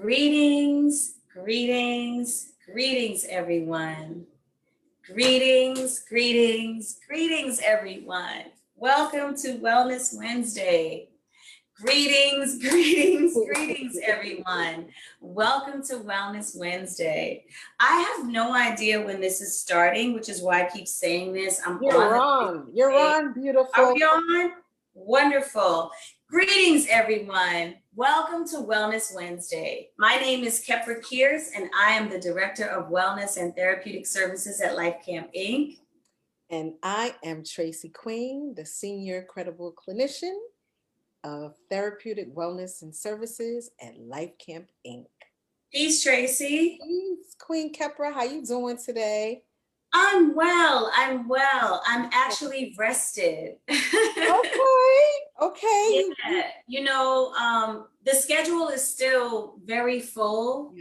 Greetings, greetings, greetings, everyone. Greetings, everyone. Welcome to Wellness Wednesday. Greetings, everyone. Welcome to Wellness Wednesday. I have no idea when this is starting, which is why I keep saying this. You're on, beautiful. Are we on? Wonderful. Greetings, everyone. Welcome to Wellness Wednesday. My name is Kepra Kears, and I am the Director of Wellness and Therapeutic Services at LifeCamp Inc. And I am Tracy Queen, the Senior Credible Clinician of Therapeutic Wellness and Services at LifeCamp Inc. Peace, Tracy. Peace, Queen Kepra. How you doing today? I'm well. I'm actually rested. Okay. Yeah. The schedule is still very full,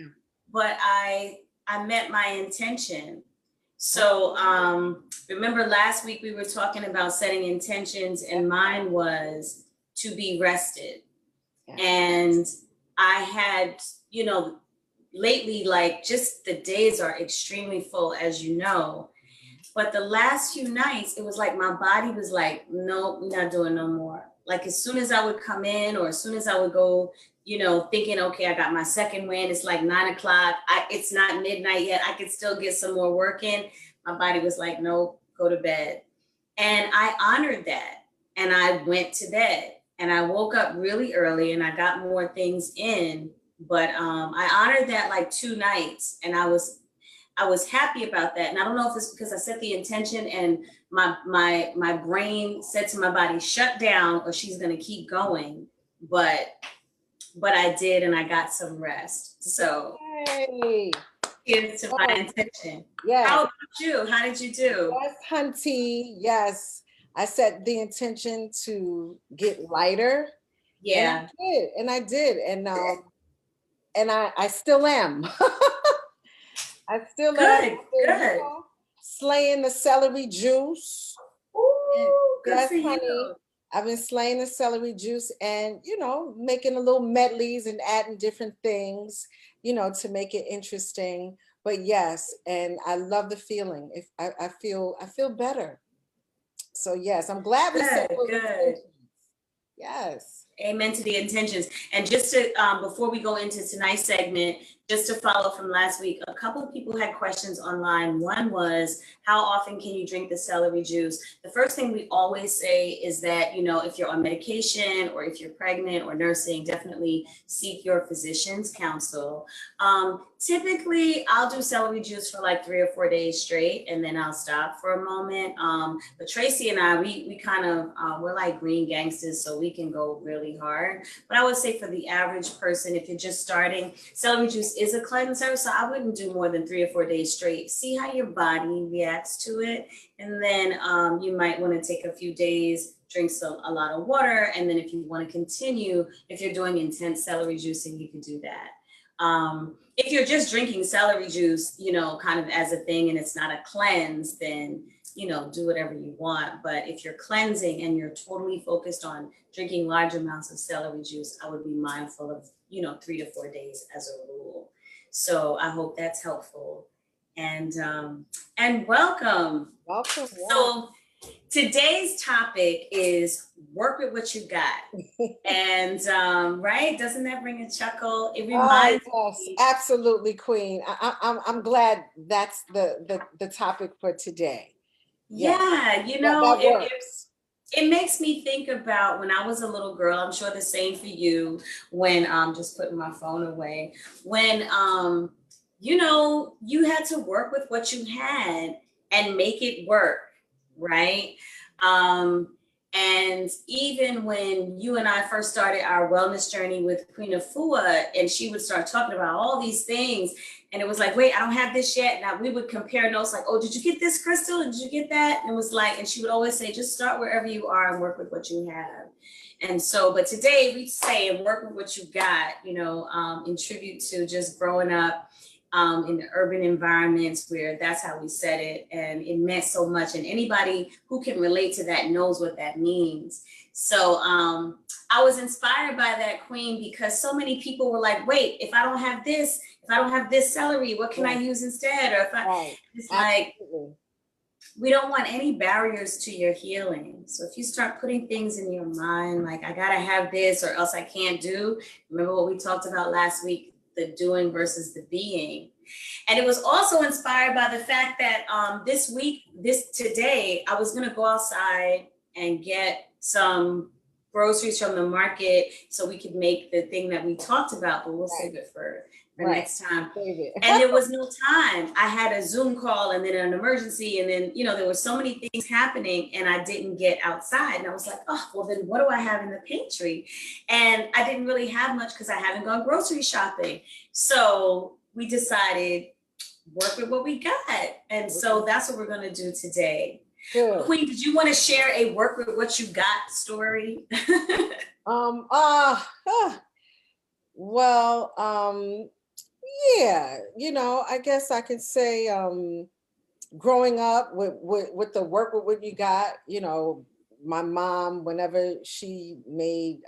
but I met my intention. So remember last week we were talking about setting intentions, and mine was to be rested. And I had, lately, like, just the days are extremely full, as you know. But the last few nights, it was like my body was like, nope, we're not doing no more. Like, as soon as I would come in, or as soon as I would go, thinking, okay, I got my second win, it's like 9 o'clock, it's not midnight yet, I could still get some more work in. My body was like, nope, go to bed. And I honored that. And I went to bed. And I woke up really early and I got more things in. But I honored that like 2 nights, and I was happy about that. And I don't know if it's because I set the intention and my brain said to my body, shut down or she's gonna keep going. But I did, and I got some rest. So here's to my intention. Yeah. How about you? How did you do? Yes, hunty. Yes. I set the intention to get lighter. Yeah. And I did. And I still am. I still am. Good. Slaying the celery juice. Ooh, good for you. I've been slaying the celery juice and, making a little medleys and adding different things, to make it interesting. But yes, and I love the feeling. If I feel better. So yes, I'm glad we set those intentions. Yes. Amen to the intentions. And just to, before we go into tonight's segment, just to follow from last week, a couple of people had questions online. One was, how often can you drink the celery juice? The first thing we always say is that, if you're on medication or if you're pregnant or nursing, definitely seek your physician's counsel. Typically, I'll do celery juice for like 3 or 4 days straight, and then I'll stop for a moment. But Tracy and I, we kind of, we're like green gangsters, so we can go really hard. But I would say for the average person, if you're just starting, celery juice is a cleanser, so I wouldn't do more than 3 or 4 days straight. See how your body reacts to it, and then you might want to take a few days, drink a lot of water, and then if you want to continue, if you're doing intense celery juicing, you can do that. If you're just drinking celery juice, kind of as a thing, and it's not a cleanse, then do whatever you want. But if you're cleansing and you're totally focused on drinking large amounts of celery juice, I would be mindful of 3 to 4 days as a rule. So I hope that's helpful. And welcome. Welcome. So today's topic is work with what you got. And right, doesn't that bring a chuckle? It reminds me. Absolutely, Queen. I'm glad that's the topic for today. Yeah, that it makes me think about when I was a little girl. I'm sure the same for you. When just putting my phone away. When you had to work with what you had and make it work, right? And even when you and I first started our wellness journey with Queen Afua, and she would start talking about all these things, and it was like, wait, I don't have this yet. Now we would compare notes like, oh, did you get this, Crystal? Did you get that? And it was like, and she would always say, just start wherever you are and work with what you have. And so, but today we say, and work with what you got, in tribute to just growing up in the urban environments where that's how we said it, and it meant so much, and anybody who can relate to that knows what that means. So I was inspired by that, Queen, because so many people were like, wait, if I don't have this celery, what can I use instead? Or if I, it's like, we don't want any barriers to your healing. So if you start putting things in your mind, like I gotta have this or else I can't do, remember what we talked about last week, the doing versus the being. And it was also inspired by the fact that today, I was gonna go outside and get some groceries from the market so we could make the thing that we talked about, but we'll save it for next time. And there was no time. I had a Zoom call and then an emergency, and then, there were so many things happening and I didn't get outside. And I was like, oh, well then what do I have in the pantry? And I didn't really have much because I haven't gone grocery shopping. So we decided, work with what we got. And so that's what we're gonna do today. Good. Queen, did you want to share a work with what you got story? Yeah, I guess I can say growing up with the work with what you got, my mom, whenever she made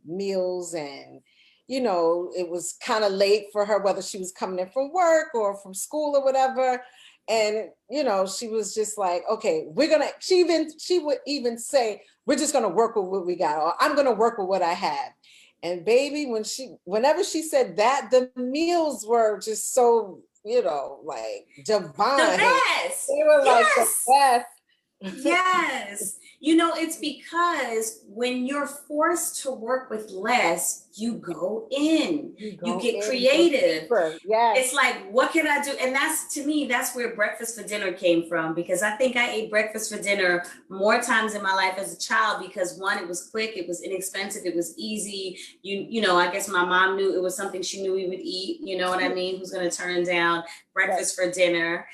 meals and, it was kind of late for her, whether she was coming in from work or from school or whatever. And, she was just like, okay, she would even say, we're just going to work with what we got, or I'm going to work with what I have. And baby, whenever she said that, the meals were just so, like divine. The best. They were like the best. Yes. It's because when you're forced to work with less, you go in. You get creative. Yes. It's like, what can I do? And to me, that's where breakfast for dinner came from, because I think I ate breakfast for dinner more times in my life as a child because, one, it was quick, it was inexpensive, it was easy. I guess my mom knew it was something she knew we would eat. You know what I mean? Who's going to turn down breakfast for dinner?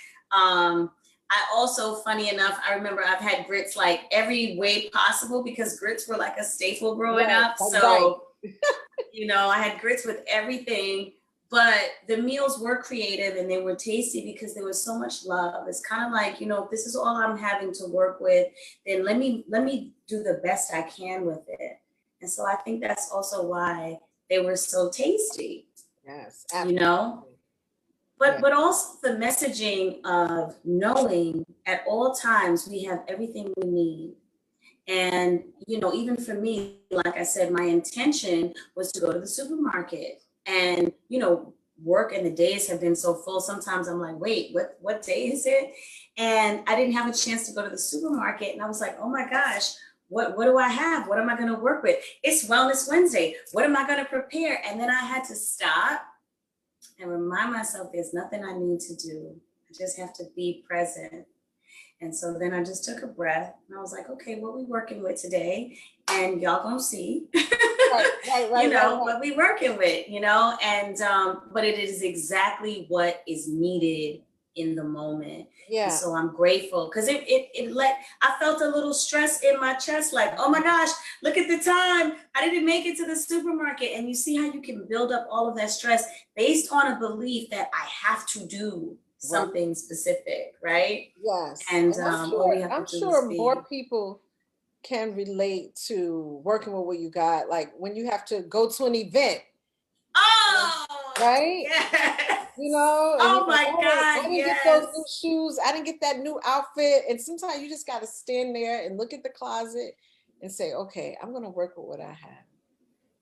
I also, funny enough, I remember I've had grits like every way possible because grits were like a staple growing up. So, I had grits with everything, but the meals were creative and they were tasty because there was so much love. It's kind of like, if this is all I'm having to work with, then let me do the best I can with it. And so I think that's also why they were so tasty. Yes, absolutely. But also the messaging of knowing at all times we have everything we need. And, even for me, like I said, my intention was to go to the supermarket and, work, and the days have been so full. Sometimes I'm like, wait, what day is it? And I didn't have a chance to go to the supermarket. And I was like, oh my gosh, what do I have? What am I going to work with? It's Wellness Wednesday. What am I going to prepare? And then I had to stop and remind myself there's nothing I need to do. I just have to be present. And so then I just took a breath and I was like, okay, what we working with today? And y'all gonna see, what we working with, and, but it is exactly what is needed in the moment. Yeah. And so I'm grateful because I felt a little stress in my chest, like, oh my gosh, look at the time. I didn't make it to the supermarket. And you see how you can build up all of that stress based on a belief that I have to do something specific, right? Yes. And I'm sure more people can relate to working with what you got. Like when you have to go to an event. Oh, right? Yes. Oh my God. I didn't get those new shoes. I didn't get that new outfit. And sometimes you just got to stand there and look at the closet and say, okay, I'm going to work with what I have.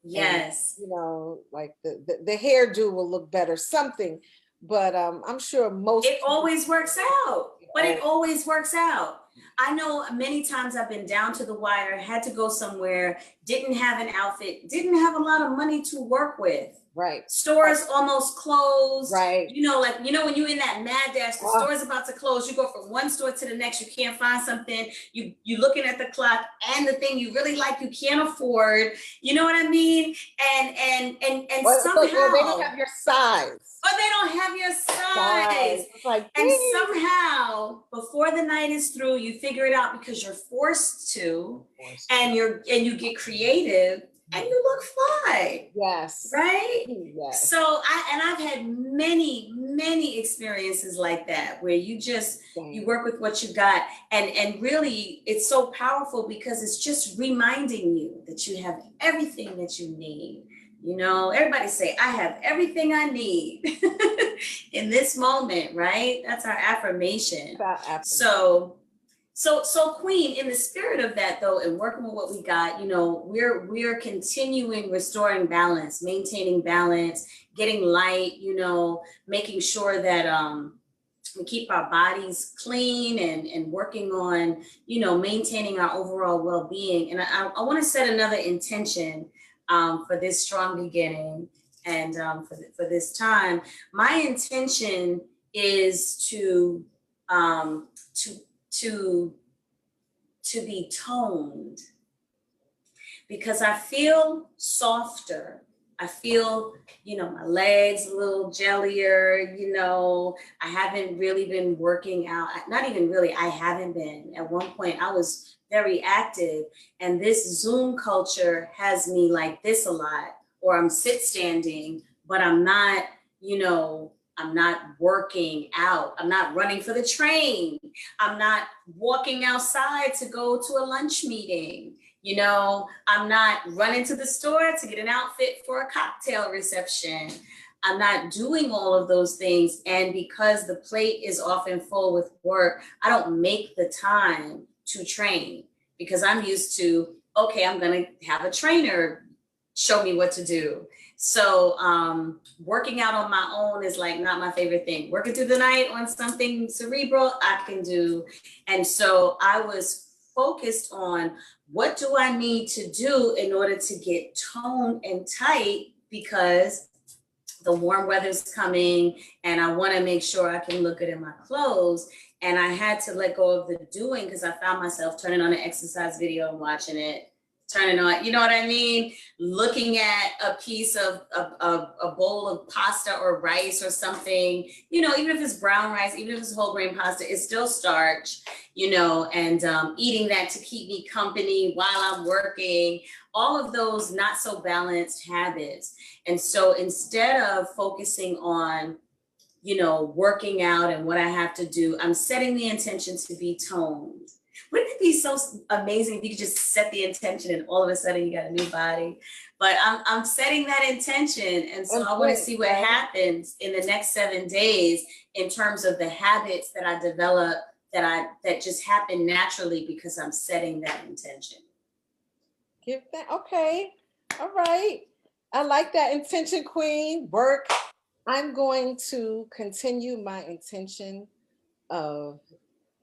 Yes. And, like the hairdo will look better, something. But I'm sure it always works out. But it always works out. I know many times I've been down to the wire, had to go somewhere, didn't have an outfit, didn't have a lot of money to work with. Right. Stores almost closed. Right. When you're in that mad dash, the store's about to close. You go from one store to the next. You can't find something. You're looking at the clock and the thing you really like, you can't afford. You know what I mean? And somehow they don't have your size. But they don't have your size. And somehow, before the night is through, you figure it out because you're forced to, and you get creative. and you look fine. Yes. Right? Yes. So I've had many experiences like that where you work with what you got, and really it's so powerful because it's just reminding you that you have everything that you need. You know, everybody say, I have everything I need in this moment, right? That's our affirmation. So Queen, in the spirit of that though, and working with what we got, you know, we're continuing restoring balance, maintaining balance, getting light, you know, making sure that we keep our bodies clean and working on, you know, maintaining our overall well-being. And I want to set another intention for this strong beginning and for this time. My intention is to be toned, because I feel softer. I feel, you know, my legs a little jellier, you know, I haven't really been working out. Not even really, I haven't been. At one point I was very active, and this Zoom culture has me like this a lot, or I'm sit standing, but I'm not, you know, I'm not working out. I'm not running for the train. I'm not walking outside to go to a lunch meeting. You know, I'm not running to the store to get an outfit for a cocktail reception. I'm not doing all of those things. And because the plate is often full with work, I don't make the time to train, because I'm used to, okay, I'm going to have a trainer show me what to do. So working out on my own is like not my favorite thing. Working through the night on something cerebral, I can do. And so I was focused on, what do I need to do in order to get toned and tight, because the warm weather's coming and I want to make sure I can look good in my clothes. And I had to let go of the doing, because I found myself turning on an exercise video and watching it, turning on, you know what I mean? Looking at a piece of a bowl of pasta or rice or something, you know, even if it's brown rice, even if it's whole grain pasta, it's still starch, you know, and eating that to keep me company while I'm working, all of those not so balanced habits. And so instead of focusing on, you know, working out and what I have to do, I'm setting the intention to be toned. Wouldn't it be so amazing if you could just set the intention and all of a sudden you got a new body? But I'm setting that intention. And so I want to see what happens in the next 7 days in terms of the habits that I develop that just happen naturally because I'm setting that intention. Give that, okay. All right. I like that intention, Queen. Work. I'm going to continue my intention of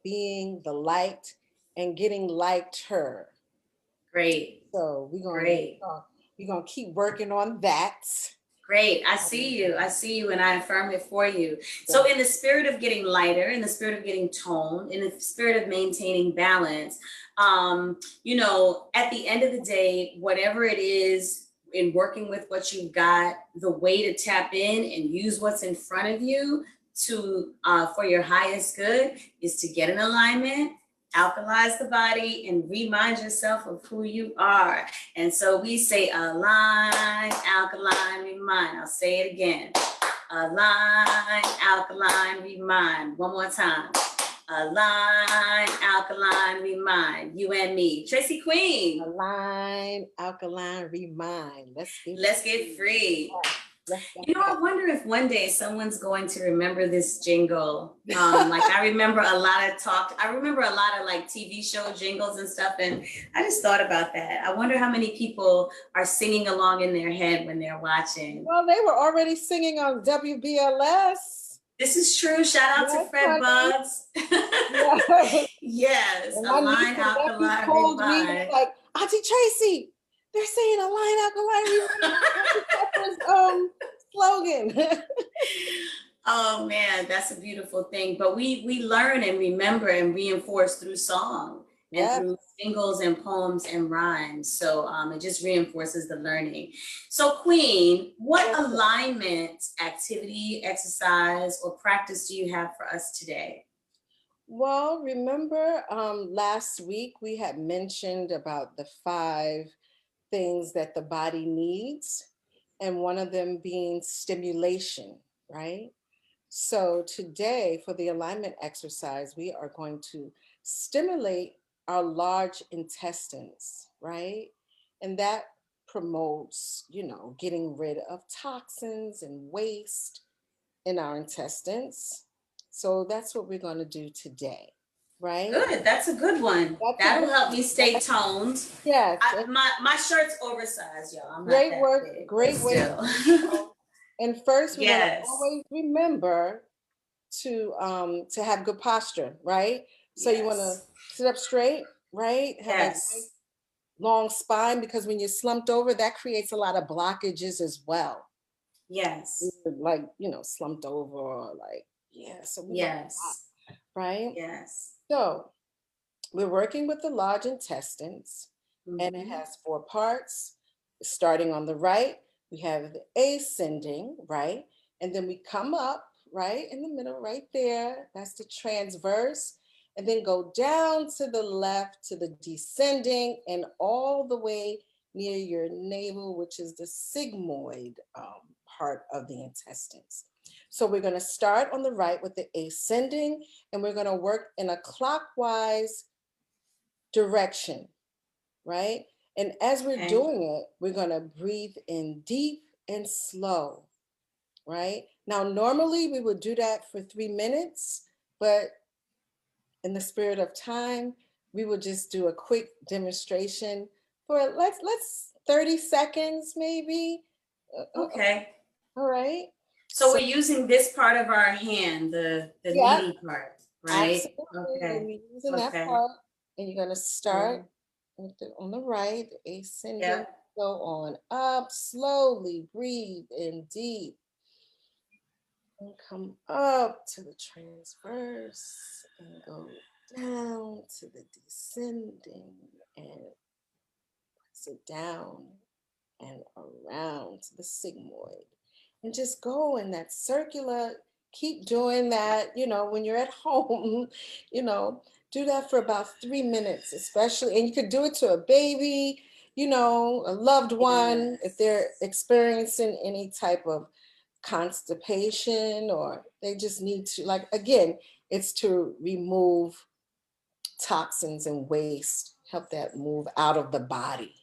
being the light and getting lighter. Great. So we're gonna keep working on that. Great. I see you. I see you, and I affirm it for you. So in the spirit of getting lighter, in the spirit of getting toned, in the spirit of maintaining balance, you know, at the end of the day, whatever it is in working with what you've got, the way to tap in and use what's in front of you to for your highest good is to get in alignment, alkalize the body, and remind yourself of who you are. And so we say align, alkaline, remind. I'll say it again. Align, alkaline, remind. One more time. Align, alkaline, remind. You and me. Tracy Queen. Align, alkaline, remind. Let's get free. You know, I wonder if one day someone's going to remember this jingle. Like I remember a lot of like TV show jingles and stuff. And I just thought about that. I wonder how many people are singing along in their head when they're watching. Well, they were already singing on WBLS. This is true. Shout out to Fred Bugs. Yes. Yes. Align, alkaline, told me, like, Auntie Tracy, they're saying align, alkaline, slogan. Oh man, that's a beautiful thing. But we learn and remember and reinforce through song and through singles and poems and rhymes. So it just reinforces the learning. So Queen, what alignment, activity, exercise, or practice do you have for us today? Well, remember last week we had mentioned about the 5 things that the body needs, and one of them being stimulation, right? So today for the alignment exercise, we are going to stimulate our large intestines, right? And that promotes, getting rid of toxins and waste in our intestines. So that's what we're going to do today, right? Good. That's a good one. That's a That'll good help one. me stay toned. Yes. My shirt's oversized, y'all. I'm not Great that work. big, but Great way. still. And first, we're going to Yes. always remember to have good posture, right? So you want to Yes. sit up straight, right? Have a nice Yes. long spine, because when you're slumped over, that creates a lot of blockages as well. Yes. Like, slumped over, or like, yeah. So we want Yes. that, right? Yes. So we're working with the large intestines, and it Mhm. has 4 parts. Starting on the right, we have the ascending, right? And then we come up, right, in the middle, right there. That's the transverse. And then go down to the left to the descending, and all the way near your navel, which is the sigmoid part of the intestines. So we're going to start on the right with the ascending, and we're going to work in a clockwise direction, right? And as we're Okay. doing it, we're going to breathe in deep and slow, right? Now, normally we would do that for 3 minutes, but in the spirit of time, we will just do a quick demonstration for let's 30 seconds maybe. Okay. All right. So we're using this part of our hand, the Yeah, meaty part, right? absolutely. Okay. We're using that Okay. part, and you're going to start on the right, ascending, Yep. go on up, slowly breathe in deep, and come up to the transverse, and go down to the descending, and sit down and around to the sigmoid, and just go in that circular. Keep doing that, when you're at home, do that for about 3 minutes, especially. And you could do it to a baby, a loved one, if they're experiencing any type of constipation, or they just need to, like, again, it's to remove toxins and waste, help that move out of the body.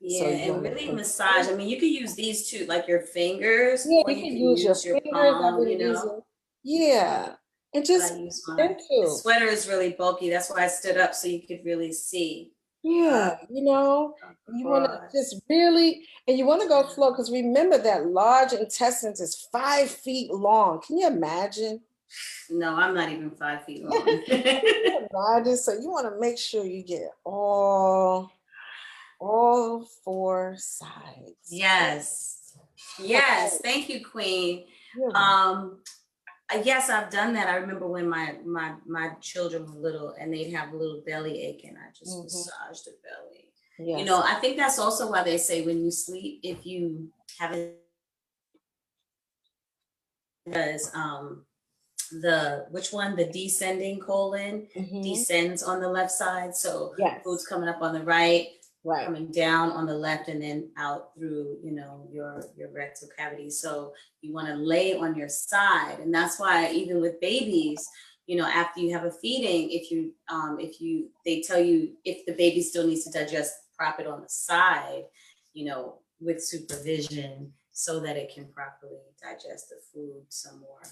Yeah, So you and want really to, massage. I mean, you could use these too, like your fingers, yeah, or you you can can use your use your fingers. I've palm, been using, yeah, and but I just use mine. The gentle. sweater is really bulky. That's why I stood up so you could really see Yeah, up, you want to across. just really, and you want to go slow, because remember that large intestines is 5 feet long. Can you imagine? No, I'm not even 5 feet long. Can you imagine? So you want to make sure you get all 4 sides. Yes. Yes. Thank you, Queen. You're welcome. Um, yes, I've done that. I remember when my children were little and they'd have a little belly ache, and I just massage the belly. You know, Yes. I think that's also why they say when you sleep, if you have it, because the descending colon descends on the left side. So Yes. food's coming up on the right, Right. coming down on the left, and then out through, your rectal cavity. So you want to lay on your side. And that's why even with babies, after you have a feeding, they tell you if the baby still needs to digest, prop it on the side, with supervision, so that it can properly digest the food some more.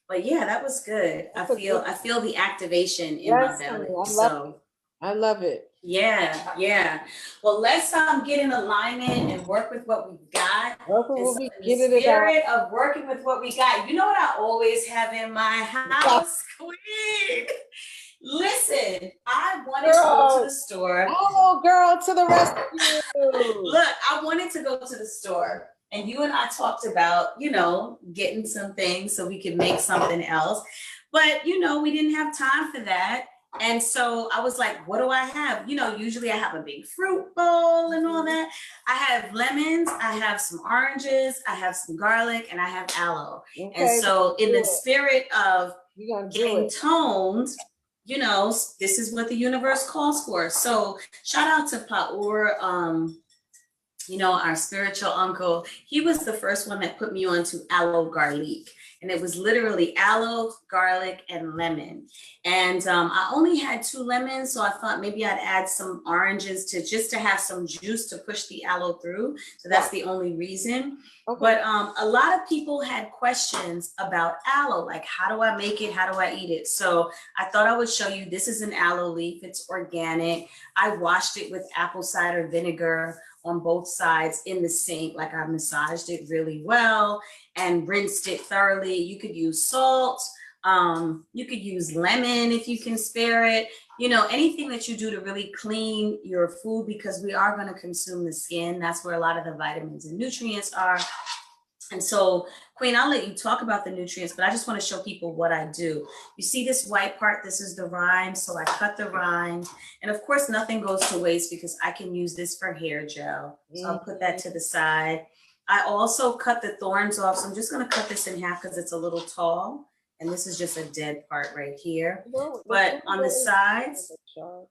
But yeah, that was good. I feel the activation in my belly. So I love it. yeah. Well, let's get in alignment and work with what we've got. And so in the spirit of working with what we got, you know what I always have in my house, Queen? Listen, I wanted to go to the store. Oh, girl, to the rescue. Look, I wanted to go to the store, and you and I talked about, getting some things so we could make something else. But, we didn't have time for that. And so I was like, what do I have? Usually I have a big fruit bowl and all that. I have lemons, I have some oranges, I have some garlic, and I have aloe. Okay, and so in the spirit of getting toned, this is what the universe calls for. So shout out to Paur you know, our spiritual uncle, he was the first one that put me on to aloe garlic. And it was literally aloe, garlic, and lemon. And I only had 2 lemons, so I thought maybe I'd add some oranges to just to have some juice to push the aloe through. So that's the only reason. Okay. But a lot of people had questions about aloe, like how do I make it? How do I eat it? So I thought I would show you, this is an aloe leaf, it's organic. I washed it with apple cider vinegar on both sides in the sink, like I massaged it really well and rinsed it thoroughly. You could use salt, you could use lemon if you can spare it, you know, anything that you do to really clean your food, because we are going to consume the skin. That's where a lot of the vitamins and nutrients are. And so, Queen, I'll let you talk about the nutrients, but I just want to show people what I do. You see this white part? This is the rind. So I cut the rind. And of course, nothing goes to waste because I can use this for hair gel. So I'll put that to the side. I also cut the thorns off. So I'm just going to cut this in half because it's a little tall. And this is just a dead part right here. But on the sides,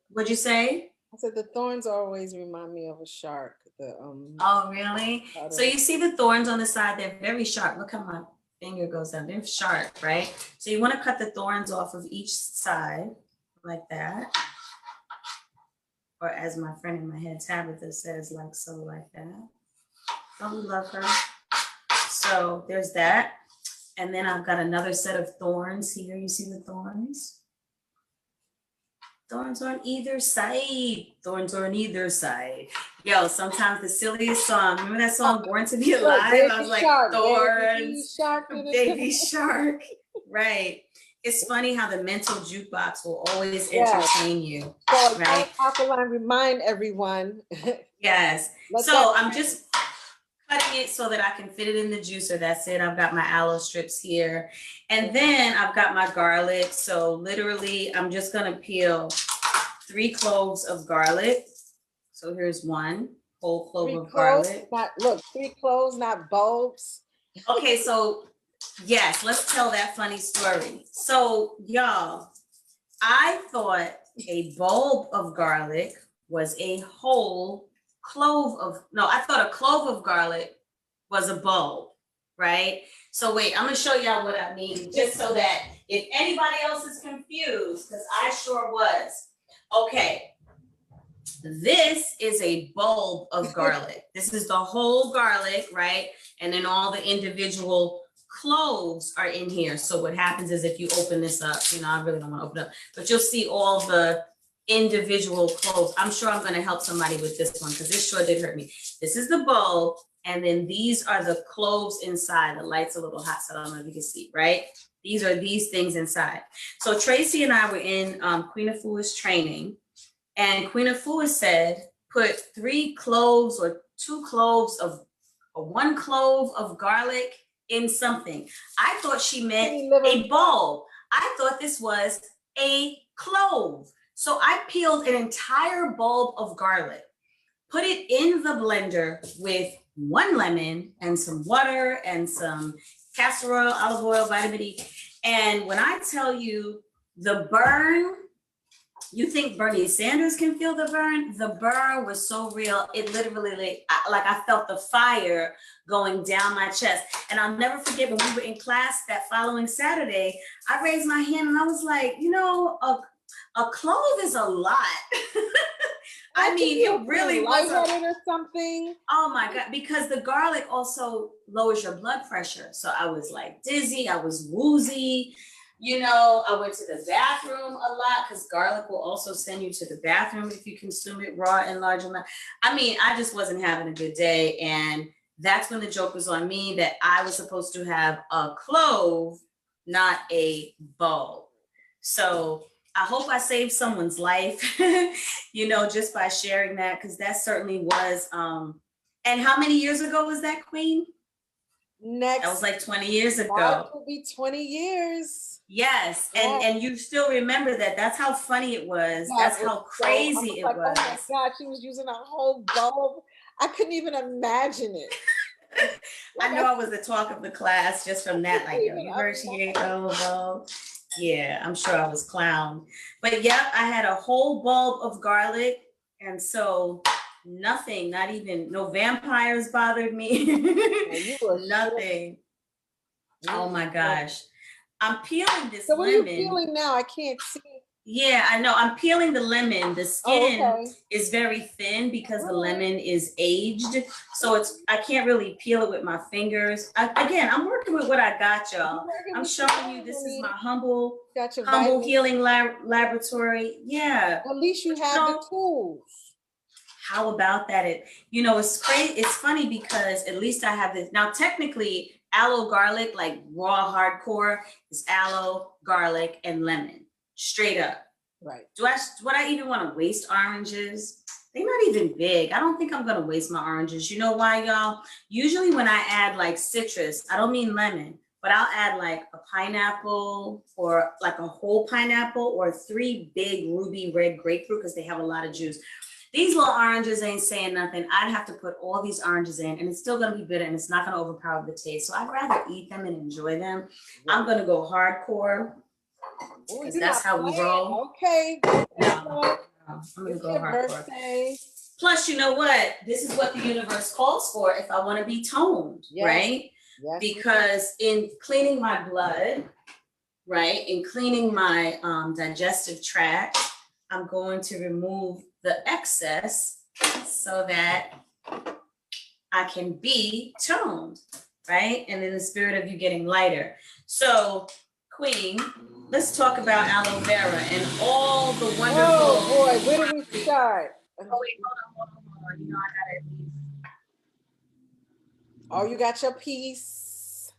what'd you say? I said the thorns always remind me of a shark. Oh, really? So you see the thorns on the side, they're very sharp. Look how my finger goes down. They're sharp, right? So you want to cut the thorns off of each side like that. Or as my friend in my head, Tabitha, says, like so, like that. Don't we love her? So there's that. And then I've got another set of thorns here. You see the thorns? Thorns on either side. Thorns on either side. Yo, sometimes the silliest song. Remember that song, Born to Be Alive? I was like, thorns, baby shark. Right. It's funny how the mental jukebox will always entertain you. So right? Alkaline, remind everyone. Yes. So I'm just cutting it so that I can fit it in the juicer. That's it. I've got my aloe strips here. And then I've got my garlic. So literally, I'm just going to peel 3 cloves of garlic. So here's one whole clove of garlic. Look, 3 cloves, not bulbs. Okay, so yes, let's tell that funny story. So y'all, I thought a bulb of garlic was a whole clove of, no, I thought a clove of garlic was a bulb, right? So wait, I'm gonna show y'all what I mean, just so that if anybody else is confused, because I sure was. Okay, this is a bulb of garlic. This is the whole garlic, right? And then all the individual cloves are in here. So what happens is if you open this up, you know, I really don't want to open it up, but you'll see all the individual cloves. I'm sure I'm going to help somebody with this one because this sure did hurt me. This is the bulb, and then these are the cloves inside. The light's a little hot, so I don't know if you can see, right? These are these things inside. So Tracy and I were in Queen Afua's training, and Queen Afua said, put 3 cloves or 2 cloves of, or 1 clove of garlic in something. I thought she meant a bulb. I thought this was a clove. So I peeled an entire bulb of garlic, put it in the blender with 1 lemon and some water and some castor oil, olive oil, vitamin E. And when I tell you the burn, you think Bernie Sanders can feel the burn? The burn was so real. It literally, like I felt the fire going down my chest. And I'll never forget when we were in class that following Saturday, I raised my hand and I was like, you know, a clove is a lot. I mean, it really was or something. Oh my God, because the garlic also lowers your blood pressure. So I was like dizzy, I was woozy. You know, I went to the bathroom a lot because garlic will also send you to the bathroom if you consume it raw in large amount. I mean, I just wasn't having a good day. And that's when the joke was on me that I was supposed to have a clove, not a bulb. So I hope I saved someone's life, you know, just by sharing that, because that certainly was. And how many years ago was that, Queen? That was like 20 years ago. That will be 20 years. Yes, and you still remember that. That's how funny it was. That's how crazy it was. Oh my God, she was using a whole bulb. I couldn't even imagine it. I know I was the talk of the class just from that. Like, yo, you heard she ate the whole bulb? Yeah, I'm sure I was clowned. But yeah, I had a whole bulb of garlic. And so Nothing, not even, no vampires bothered me. You were Nothing. Oh my gosh. I'm peeling this So what are you lemon. peeling now? I can't see. Yeah, I know. I'm peeling the lemon. The skin is very thin because the lemon is aged. So I can't really peel it with my fingers. Again, I'm working with what I got, y'all. I'm showing you this is my humble healing laboratory. Yeah. At least you have the tools. How about that? It's crazy. It's funny because at least I have this. Now, technically, aloe garlic, like raw hardcore, is aloe, garlic, and lemon. Straight up. Right. Would I even want to waste oranges? They're not even big. I don't think I'm going to waste my oranges. You know why, y'all? Usually when I add like citrus, I don't mean lemon, but I'll add like a pineapple or like a whole pineapple or 3 big ruby red grapefruit because they have a lot of juice. These little oranges ain't saying nothing. I'd have to put all these oranges in and it's still going to be bitter and it's not going to overpower the taste. So I'd rather eat them and enjoy them. Yeah. I'm going to go hardcore. Ooh, that's how we roll. Okay. No, I'm gonna go hardcore. Plus, you know what? This is what the universe calls for if I want to be toned, right? Yes. Because in cleaning my blood, right, in cleaning my digestive tract, I'm going to remove the excess so that I can be toned, right? And in the spirit of you getting lighter. So, Queen, let's talk about aloe vera and all the wonderful. Oh boy, where do we start? Oh wait, hold on. You know I gotta leave. Oh, you got your piece.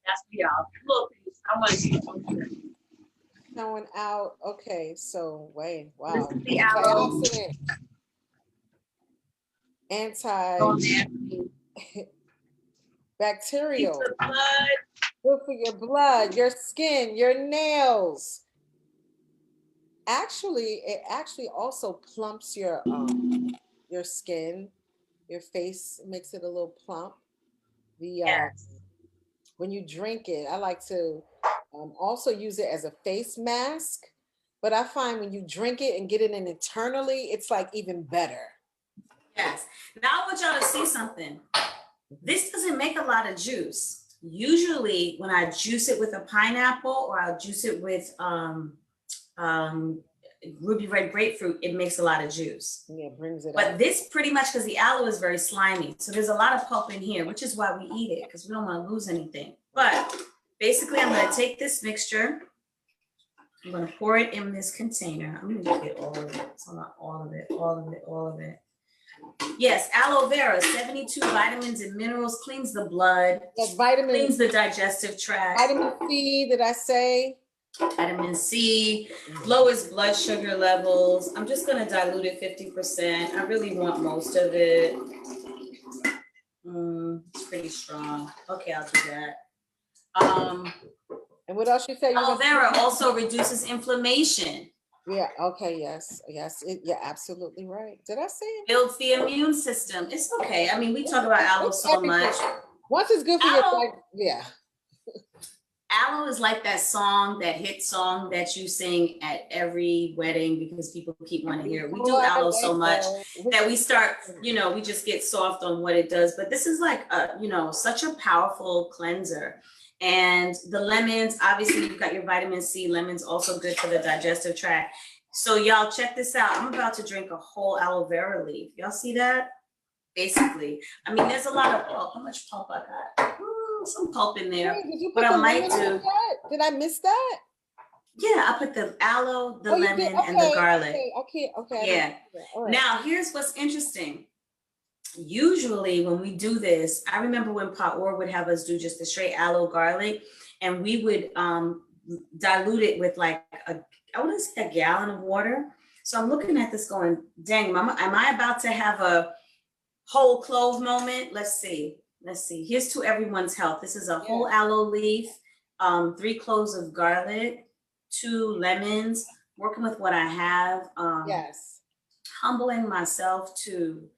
That's me out. Little piece. I want to see showing out. Okay, so wait, wow. This is the aloe. Bacterial. Good for your blood, your skin, your nails. Actually, it actually also plumps your skin, your face, makes it a little plump. When you drink it, I like to also use it as a face mask. But I find when you drink it and get it in internally, it's like even better. Yes. Now I want y'all to see something. This doesn't make a lot of juice. Usually when I juice it with a pineapple or I'll juice it with ruby red grapefruit, it makes a lot of juice. Yeah, it brings it But out. this pretty much, because the aloe is very slimy. So there's a lot of pulp in here, which is why we eat it, because we don't want to lose anything. But basically, I'm going to take this mixture. I'm going to pour it in this container. I'm going to get all of it. So not all of it, all of it, all of it. Yes, aloe vera, 72 vitamins and minerals, cleans the blood, cleans the digestive tract. Vitamin C, did I say? Vitamin C, lowers blood sugar levels. I'm just going to dilute it 50%. I really want most of it. It's pretty strong. Okay, I'll do that. And what else you say? Aloe vera also reduces inflammation. Yeah, okay, yes, you're absolutely right. Did I say it? Builds the immune system. It's okay. I mean, we talk about aloe so much. Once it's good for your life, yeah. Aloe is like that song, that hit song that you sing at every wedding because people keep wanting to hear it. We do aloe so much that we start, we just get soft on what it does. But this is like, such a powerful cleanser. And the lemons, obviously you've got your vitamin C. Lemons also good for the digestive tract. So y'all check this out. I'm about to drink a whole aloe vera leaf. Y'all see that? Basically. I mean, there's a lot of pulp. How much pulp I got? Some pulp in there. But I might do. Did I miss that? Yeah, I put the aloe, the lemon, and the garlic. Okay. Yeah. Right. Now, here's what's interesting. Usually when we do this, I remember when Pa Or would have us do just the straight aloe garlic, and we would dilute it with like I wouldn't say a gallon of water. So I'm looking at this going, dang, mama, am I about to have a whole clove moment? Let's see. Here's to everyone's health. This is a whole aloe leaf, 3 cloves of garlic, 2 lemons, working with what I have. Humbling myself to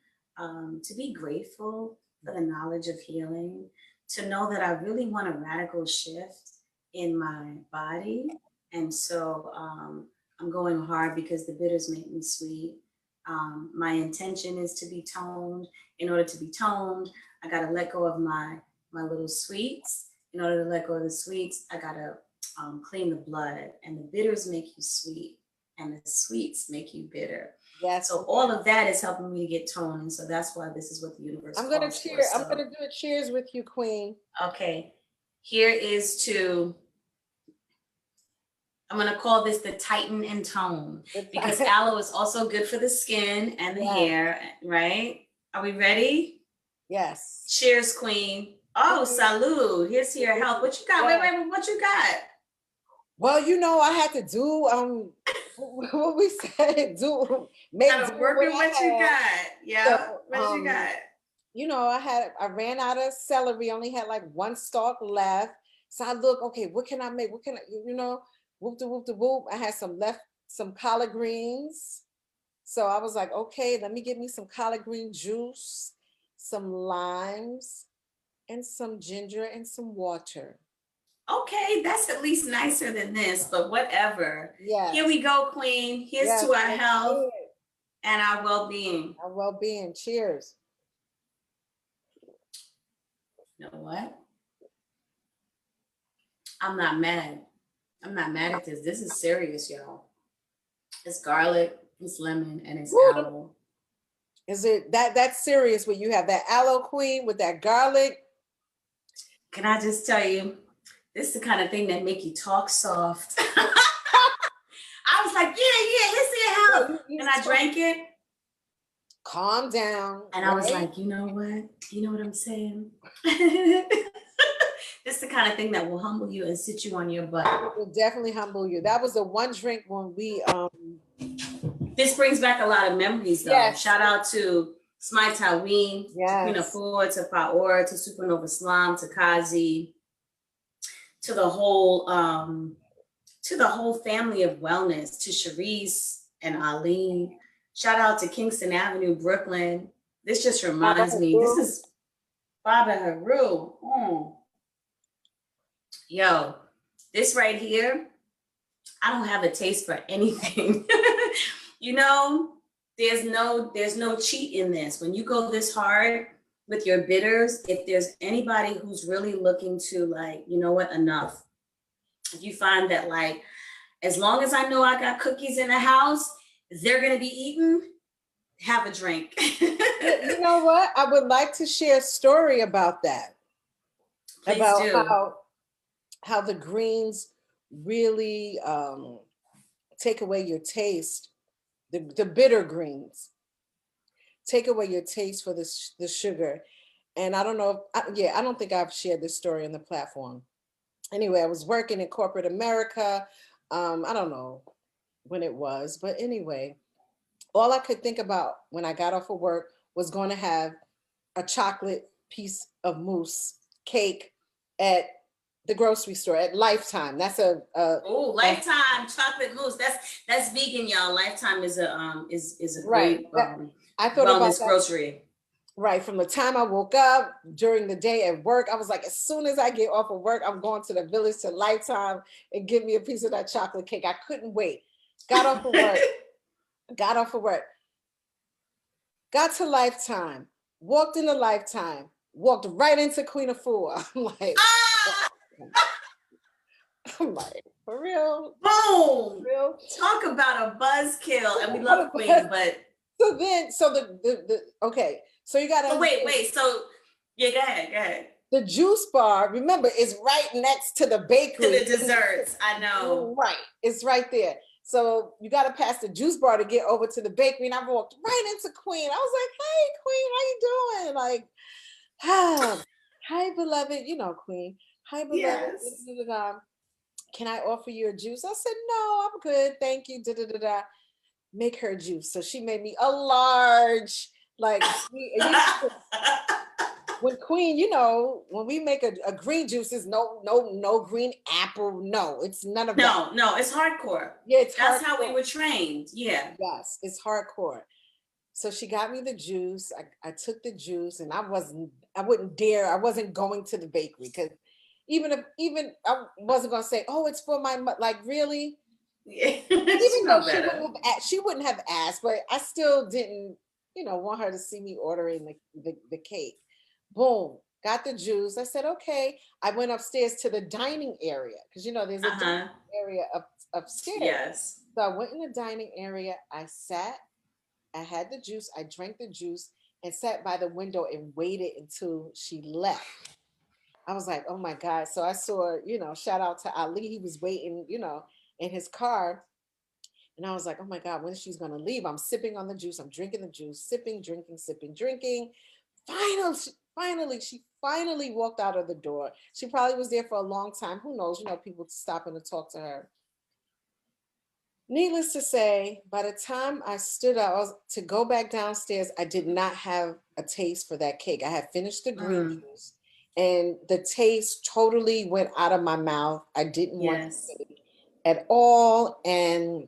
be grateful for the knowledge of healing, to know that I really want a radical shift in my body. And so I'm going hard because the bitters make me sweet. My intention is to be toned. In order to be toned, I gotta let go of my little sweets. In order to let go of the sweets, I gotta clean the blood. And the bitters make you sweet, and the sweets make you bitter. Yes. So all of that is helping me to get toned, and so that's why this is what the universe I'm gonna calls for. cheer. So, I'm gonna do a cheers with you, Queen. okay, here is to. I'm gonna call this the Tighten and Tone because aloe is also good for the skin and the hair, right? Are we ready? Yes. Cheers, Queen. Oh, salud. Here's to your health. What you got? Wait, what you got? Well, you know, I had to do what we said, make Gotta do work with what you got. Yeah. So, what you got? You know, I ran out of celery, only had like one stalk left. So I look, okay, what can I make? What can I, whoop de whoop de whoop. I had some collard greens. So I was like, okay, let me get me some collard green juice, some limes, and some ginger and some water. Okay, that's at least nicer than this, but whatever. Yeah. Here we go, Queen. Here's to our health and our well-being. Our well-being. Cheers. You know what? I'm not mad. I'm not mad at this. This is serious, y'all. It's garlic, it's lemon, and it's aloe. Is it that's serious when you have that aloe, Queen, with that garlic? Can I just tell you, this is the kind of thing that make you talk soft. I was like, yeah, here's your health. And I drank it. Calm down. And I was like, you know what? You know what I'm saying? This is the kind of thing that will humble you and sit you on your butt. It will definitely humble you. That was the one drink when we This brings back a lot of memories though. Yes. Shout out to Smite Taween, to Queen of Four, to Faora, to Supernova Slam, to Kazi, to the whole family of wellness, to Sharice and Ali. Shout out to Kingston Avenue, Brooklyn. This just reminds me, this is Baba Haru. Yo, this right here, I don't have a taste for anything. You know, there's no cheat in this. When you go this hard with your bitters, if there's anybody who's really looking to like, you know what, enough. If you find that like, as long as I know I got cookies in the house, they're gonna be eaten, have a drink. You know what? I would like to share a story about that. Please about do. How the greens really take away your taste. The bitter greens take away your taste for the sugar. And I don't know, I don't think I've shared this story on the platform. Anyway, I was working in corporate America. I don't know when it was, but anyway, all I could think about when I got off of work was going to have a chocolate piece of mousse cake at the grocery store at Lifetime. That's Lifetime chocolate mousse. That's vegan, y'all. Lifetime is a great I thought wellness grocery. Right. From the time I woke up during the day at work, I was like, as soon as I get off of work, I'm going to the village to Lifetime and give me a piece of that chocolate cake. I couldn't wait. Got off of work. Got to Lifetime. Walked into Lifetime. Walked right into Queen of Four. I'm like, for real? Boom! For real? Talk about a buzzkill, and we love Queen, but okay. So you gotta wait. So yeah, go ahead. The juice bar, remember, is right next to the bakery. To the desserts, I know. Right, it's right there. So you got to pass the juice bar to get over to the bakery. And I walked right into Queen. I was like, hey, Queen, how you doing? Like, hi, beloved. You know, Queen. Hi, beloved. Yes. Can I offer you a juice? I said, no, I'm good. Thank you. Make her juice. So she made me a large, like, when Queen, you know, when we make a green juice, is no green apple. No, it's none of that. No, it's hardcore. Yeah, that's how we were trained. Yeah. Yes, it's hardcore. So she got me the juice. I took the juice, and I wasn't going to the bakery because even I wasn't gonna say, oh, it's for my, like, really? Yeah. Even though she wouldn't have asked, but I still didn't, want her to see me ordering the cake. Boom, got the juice. I said, okay. I went upstairs to the dining area because there's a dining area upstairs. Yes. So I went in the dining area. I sat. I had the juice. I drank the juice and sat by the window and waited until she left. I was like, oh my God. So I saw, shout out to Ali. He was waiting, in his car. And I was like, oh my God, when she's going to leave? I'm sipping on the juice. I'm drinking the juice, sipping, drinking, sipping, drinking. She finally walked out of the door. She probably was there for a long time. Who knows? People stopping to talk to her. Needless to say, by the time I stood up to go back downstairs, I did not have a taste for that cake. I had finished the green juice and the taste totally went out of my mouth. I didn't want the cake at all. And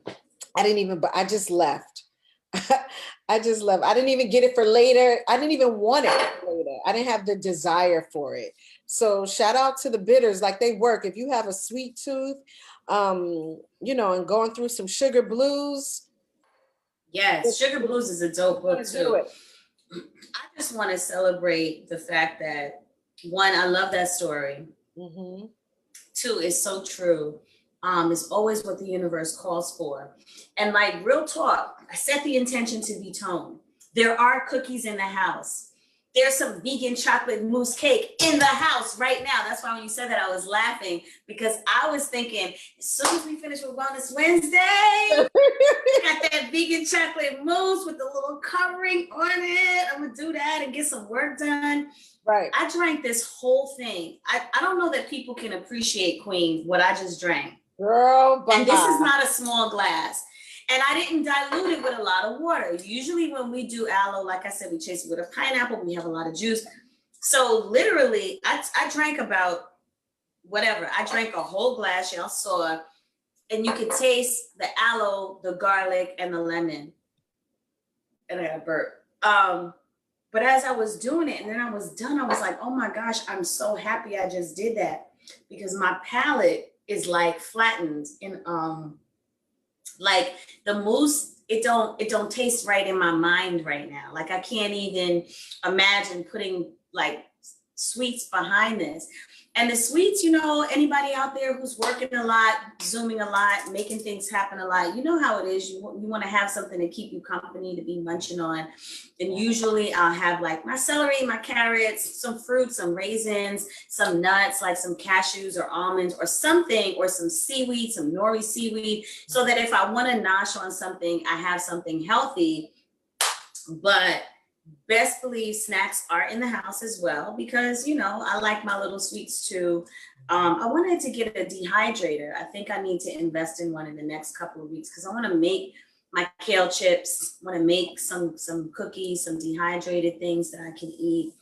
I just left. I just left. I didn't even get it for later. I didn't even want it later. I didn't have the desire for it. So shout out to the bitters, like they work. If you have a sweet tooth, and going through some sugar blues. Yes, Sugar Blues is a dope book too. I just want to celebrate the fact that, one, I love that story. Mm-hmm. Two, it's so true. It's always what the universe calls for. And like real talk, I set the intention to be toned. There are cookies in the house. There's some vegan chocolate mousse cake in the house right now. That's why when you said that, I was laughing because I was thinking, as soon as we finish with Wellness Wednesday, got that vegan chocolate mousse with the little covering on it. I'm gonna do that and get some work done. Right. I drank this whole thing. I don't know that people can appreciate, Queen, what I just drank. Girl, and this is not a small glass. And I didn't dilute it with a lot of water. Usually when we do aloe, like I said, we chase it with a pineapple. We have a lot of juice. So literally, I drank about whatever. I drank a whole glass, y'all saw. And you could taste the aloe, the garlic, and the lemon. And I got a burp. But as I was doing it and then I was done, I was like, oh my gosh, I'm so happy I just did that. Because my palate is like flattened in like the mousse, it don't taste right in my mind right now. Like I can't even imagine putting like sweets behind this. And the sweets, anybody out there who's working a lot, zooming a lot, making things happen a lot, you know how it is. You want to have something to keep you company, to be munching on. And usually I'll have like my celery, my carrots, some fruits, some raisins, some nuts, like some cashews or almonds or something, or some seaweed, some nori seaweed, so that if I want to nosh on something, I have something healthy. But best believe snacks are in the house as well, because, I like my little sweets too. I wanted to get a dehydrator. I think I need to invest in one in the next couple of weeks because I want to make my kale chips, want to make some cookies, some dehydrated things that I can eat.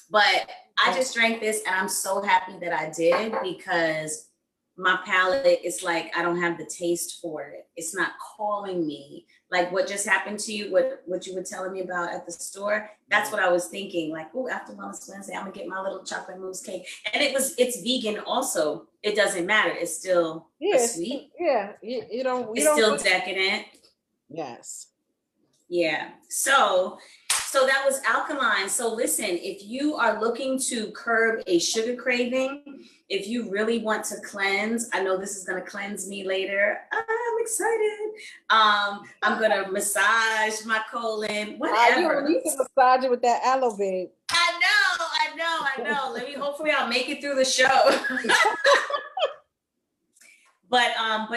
But I just drank this and I'm so happy that I did because my palate is like, I don't have the taste for it. It's not calling me. Like what just happened to you, what you were telling me about at the store, that's what I was thinking. Like, oh, after Wellness Wednesday, I'm gonna get my little chocolate mousse cake. And it's vegan also. It doesn't matter. It's still a sweet. Yeah, you don't. It's still decadent. Yes. Yeah. So that was alkaline. So listen, if you are looking to curb a sugar craving, if you really want to cleanse, I know this is going to cleanse me later. I'm excited. I'm going to massage my colon, whatever. You don't need to massage it with that aloe, babe. I know. Hopefully I'll make it through the show. But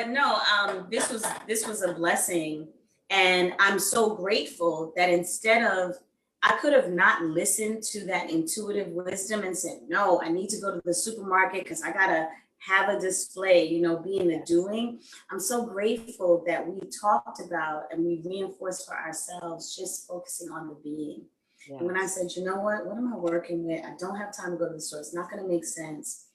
no, this was a blessing. And I'm so grateful that instead of, I could have not listened to that intuitive wisdom and said, no, I need to go to the supermarket because I got to have a display, be in the doing. I'm so grateful that we talked about and we reinforced for ourselves just focusing on the being. Yes. And when I said, what am I working with? I don't have time to go to the store. It's not going to make sense.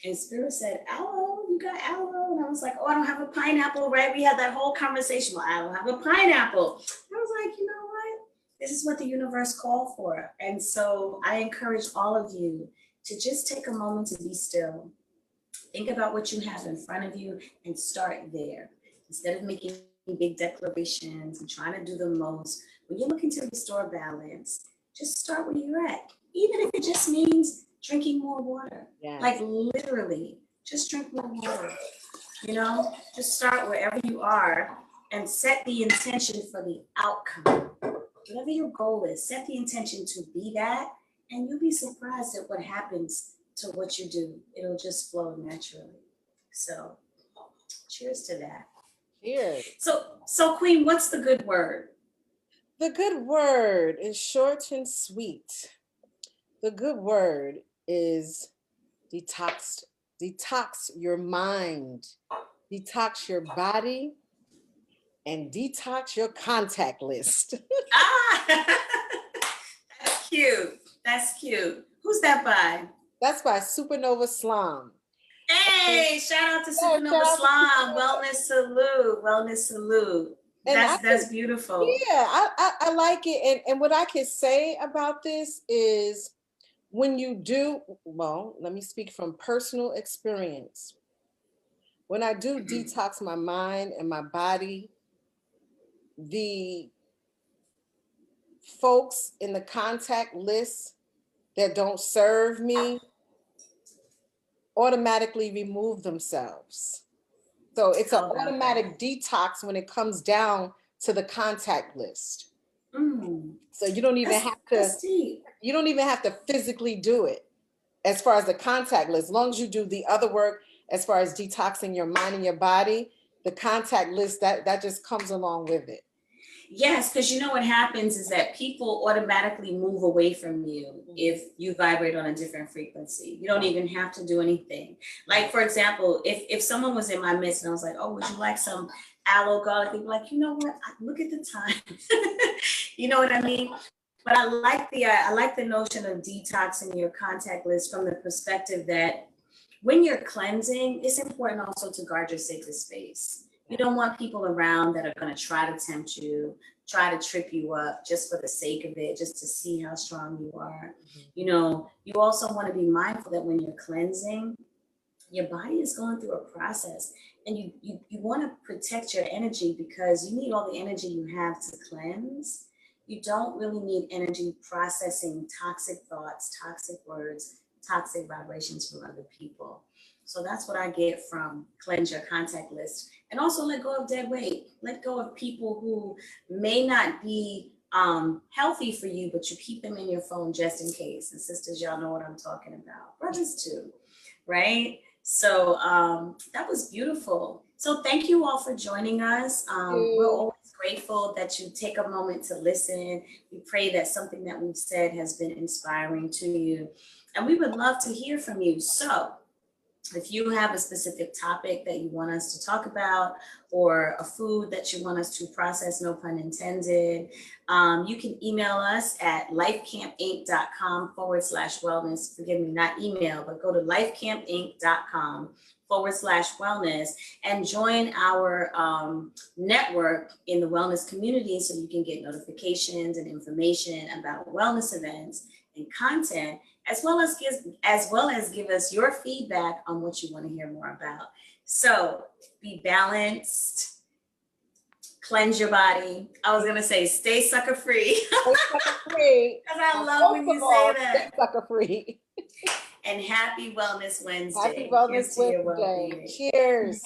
And Spirit said, aloe, you got aloe. And I was like, oh, I don't have a pineapple, right? We had that whole conversation. Well, I don't have a pineapple. I was like, you know what? This is what the universe called for. And so I encourage all of you to just take a moment to be still. Think about what you have in front of you and start there. Instead of making big declarations and trying to do the most, when you're looking to restore balance, just start where you're at. Even if it just means drinking more water. Yes. Like literally, just drink more water. You know, just start wherever you are and set the intention for the outcome. Whatever your goal is, set the intention to be that, and you'll be surprised at what happens to what you do. It'll just flow naturally. So, cheers to that. Cheers. So Queen, what's the good word? The good word is short and sweet. The good word is detox. Detox your mind, detox your body, and detox your contact list. Ah, that's cute. That's cute. Who's that by? That's by Supernova Slum. Hey, shout out to Supernova Slum. Wellness salute. Wellness salute. That's beautiful. Yeah, I like it. And what I can say about this is when you do, well, let me speak from personal experience. When I do detox my mind and my body, the folks in the contact list that don't serve me automatically remove themselves. So it's an automatic detox when it comes down to the contact list. So you don't even have to physically do it as far as the contact list. As long as you do the other work as far as detoxing your mind and your body, the contact list, that just comes along with it. Yes, because you know what happens is that people automatically move away from you if you vibrate on a different frequency. You don't even have to do anything. Like, for example, if someone was in my midst and I was like, oh, would you like some aloe garlic? They'd be like, you know what? Look at the time. You know what I mean? But I like the notion of detoxing your contact list from the perspective that when you're cleansing, it's important also to guard your sacred space. You don't want people around that are going to try to tempt you, try to trip you up just for the sake of it, just to see how strong you are. You know, you also want to be mindful that when you're cleansing, your body is going through a process, and you want to protect your energy because you need all the energy you have to cleanse. You don't really need energy processing toxic thoughts, toxic words, toxic vibrations from other people. So that's what I get from cleanse your contact list. And also let go of dead weight. Let go of people who may not be healthy for you, but you keep them in your phone just in case. And sisters, y'all know what I'm talking about. Brothers too, right? So that was beautiful. So thank you all for joining us. We're always grateful that you take a moment to listen. We pray that something that we've said has been inspiring to you. And we would love to hear from you. So if you have a specific topic that you want us to talk about or a food that you want us to process, no pun intended, you can email us at lifecampinc.com/wellness. Forgive me, not email, but go to lifecampinc.com/wellness and join our network in the wellness community so you can get notifications and information about wellness events and content, as well as give us your feedback on what you want to hear more about. So be balanced, cleanse your body. I was gonna say stay sucker free. Stay sucker free. Because I love when you say that. Stay sucker free. And happy Wellness Wednesday. Happy Wellness Wednesday. Cheers.